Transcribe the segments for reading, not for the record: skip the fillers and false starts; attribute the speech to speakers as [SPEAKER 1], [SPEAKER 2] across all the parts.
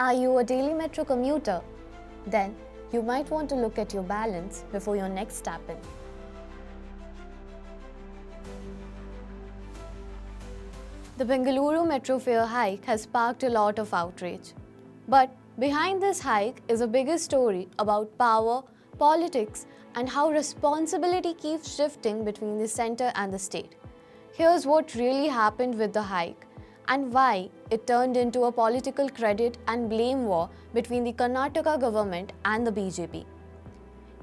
[SPEAKER 1] Are you a daily metro commuter? Then you might want to look at your balance before your next step in. The Bengaluru metro fare hike has sparked a lot of outrage. But behind this hike is a bigger story about power, politics, and how responsibility keeps shifting between the center and the state. Here's what really happened with the hike and why it turned into a political credit and blame war between the Karnataka government and the BJP.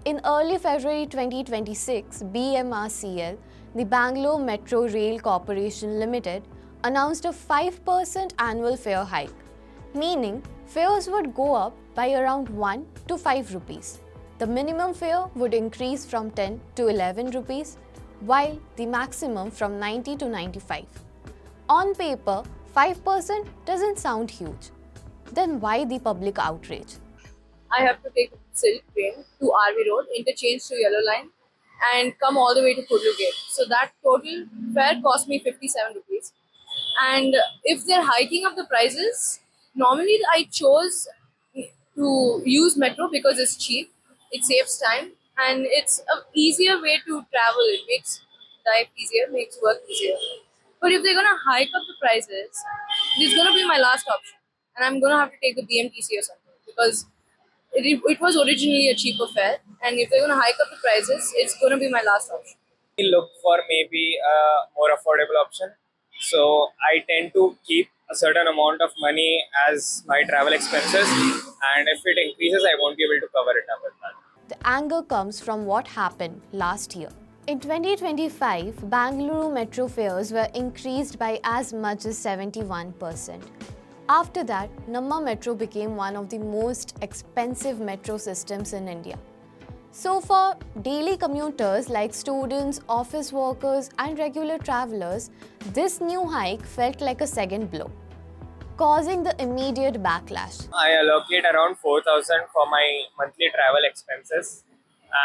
[SPEAKER 1] In early February 2026, BMRCL, the Bangalore Metro Rail Corporation Limited, announced a 5% annual fare hike, meaning fares would go up by around 1 to 5 rupees. The minimum fare would increase from 10 to 11 rupees, while the maximum from 90 to 95. On paper, 5% doesn't sound huge. Then why the public outrage?
[SPEAKER 2] I have to take Silk train to RV Road, interchange to Yellow Line, and come all the way to Kudlu Gate. So that total fare cost me 57 rupees. And if they're hiking up the prices, normally I chose to use metro because it's cheap, it saves time, and it's an easier way to travel. It makes life easier, makes work easier. But if they're gonna hike up the prices, it's gonna be my last option, and I'm gonna have to take the BMTC or something because it was originally a cheaper fare, and if they're gonna hike up the prices, it's gonna be my last option.
[SPEAKER 3] Look for maybe a more affordable option. So I tend to keep a certain amount of money as my travel expenses, and if it increases, I won't be able to cover it up with that.
[SPEAKER 1] The anger comes from what happened last year. In 2025, Bangalore metro fares were increased by as much as 71%. After that, Namma Metro became one of the most expensive metro systems in India. So for daily commuters like students, office workers and regular travelers, this new hike felt like a second blow, causing the immediate backlash.
[SPEAKER 3] I allocate around 4,000 for my monthly travel expenses,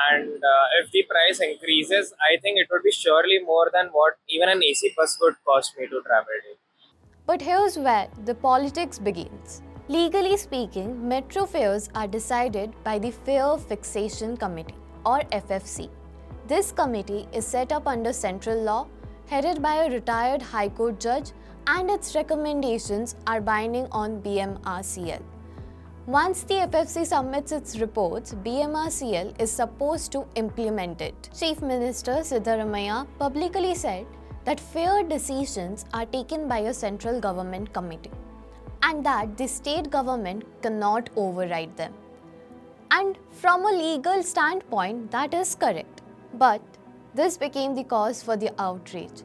[SPEAKER 3] and if the price increases, I think it would be surely more than what even an AC bus would cost me to travel.
[SPEAKER 1] But here's where the politics begins. Legally speaking, metro fares are decided by the Fare Fixation Committee or FFC. This committee is set up under central law, headed by a retired High Court judge, and its recommendations are binding on BMRCL. Once the FFC submits its reports, BMRCL is supposed to implement it. Chief Minister Siddaramaiah publicly said that fare decisions are taken by a central government committee and that the state government cannot override them. And from a legal standpoint, that is correct. But this became the cause for the outrage.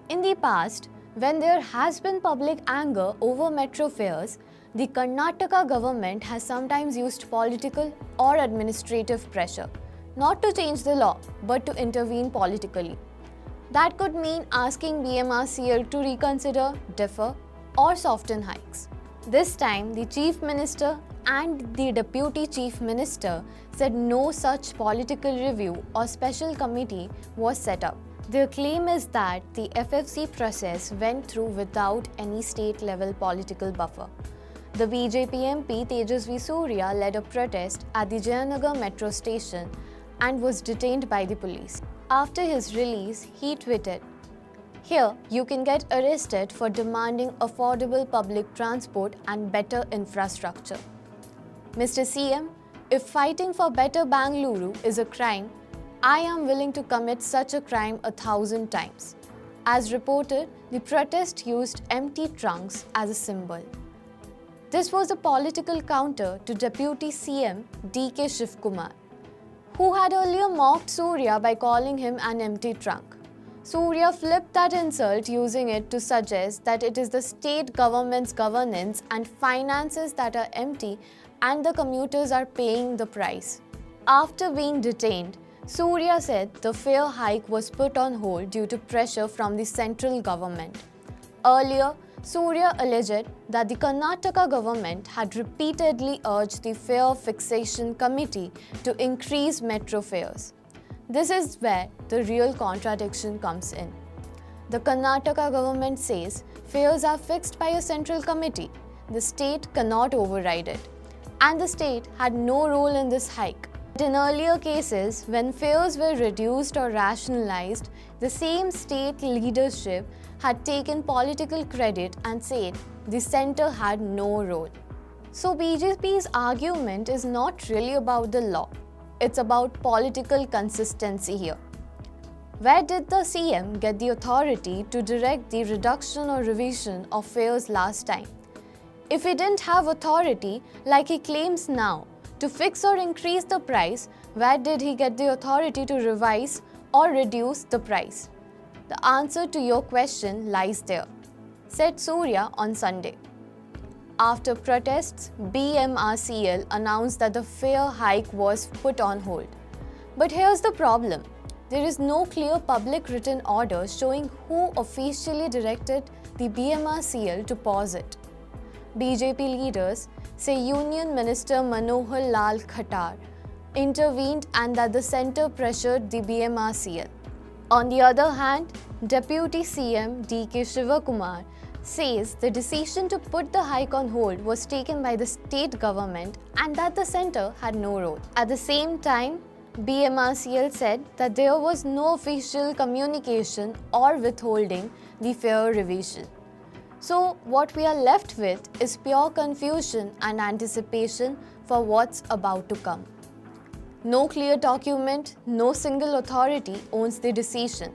[SPEAKER 1] In the past, when there has been public anger over metro fares, the Karnataka government has sometimes used political or administrative pressure, not to change the law, but to intervene politically. That could mean asking BMRCL to reconsider, defer, or soften hikes. This time, the Chief Minister and the Deputy Chief Minister said no such political review or special committee was set up. Their claim is that the FFC process went through without any state-level political buffer. The BJP MP Tejasvi Surya led a protest at the Jayanagar metro station and was detained by the police. After his release, he tweeted, "Here, you can get arrested for demanding affordable public transport and better infrastructure. Mr. CM, if fighting for better Bangalore is a crime, I am willing to commit such a crime 1,000 times." As reported, the protest used empty trunks as a symbol. This was a political counter to Deputy CM D.K. Shivkumar, who had earlier mocked Surya by calling him an empty trunk. Surya flipped that insult, using it to suggest that it is the state government's governance and finances that are empty and the commuters are paying the price. After being detained, Surya said the fare hike was put on hold due to pressure from the central government. Earlier, Surya alleged that the Karnataka government had repeatedly urged the Fare Fixation Committee to increase metro fares. This is where the real contradiction comes in. The Karnataka government says fares are fixed by a central committee. the state cannot override it, and the state had no role in this hike. But in earlier cases, when fares were reduced or rationalized, the same state leadership had taken political credit and said the centre had no role. So BJP's argument is not really about the law, it's about political consistency here. Where did the CM get the authority to direct the reduction or revision of fares last time? If he didn't have authority, like he claims now, to fix or increase the price, where did he get the authority to revise or reduce the price? The answer to your question lies there, said Surya on Sunday. After protests, BMRCL announced that the fare hike was put on hold. But here's the problem. There is no clear public written order showing who officially directed the BMRCL to pause it. BJP leaders say Union Minister Manohar Lal Khattar intervened and that the centre pressured the BMRCL. On the other hand, Deputy CM D.K. Shivakumar says the decision to put the hike on hold was taken by the state government and that the centre had no role. At the same time, BMRCL said that there was no official communication or withholding the fare revision. So what we are left with is pure confusion and anticipation for what's about to come. No clear document, no single authority owns the decision.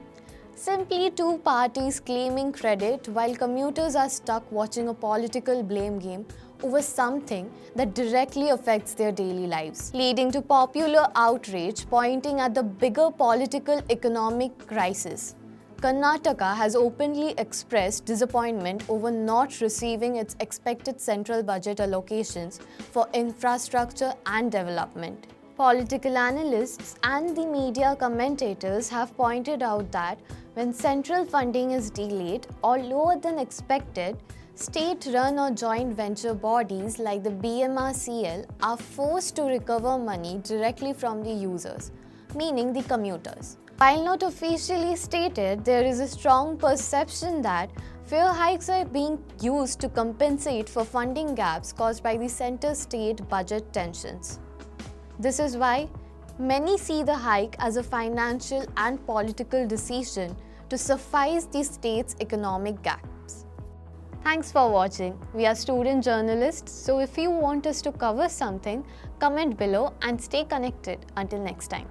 [SPEAKER 1] Simply two parties claiming credit while commuters are stuck watching a political blame game over something that directly affects their daily lives, leading to popular outrage pointing at the bigger political economic crisis. Karnataka has openly expressed disappointment over not receiving its expected central budget allocations for infrastructure and development. Political analysts and the media commentators have pointed out that when central funding is delayed or lower than expected, state-run or joint venture bodies like the BMRCL are forced to recover money directly from the users, meaning the commuters. While not officially stated, there is a strong perception that fare hikes are being used to compensate for funding gaps caused by the center-state budget tensions. This is why many see the hike as a financial and political decision to suffice the state's economic gaps. Thanks for watching. We are student journalists, so if you want us to cover something, comment below and stay connected. Until next time.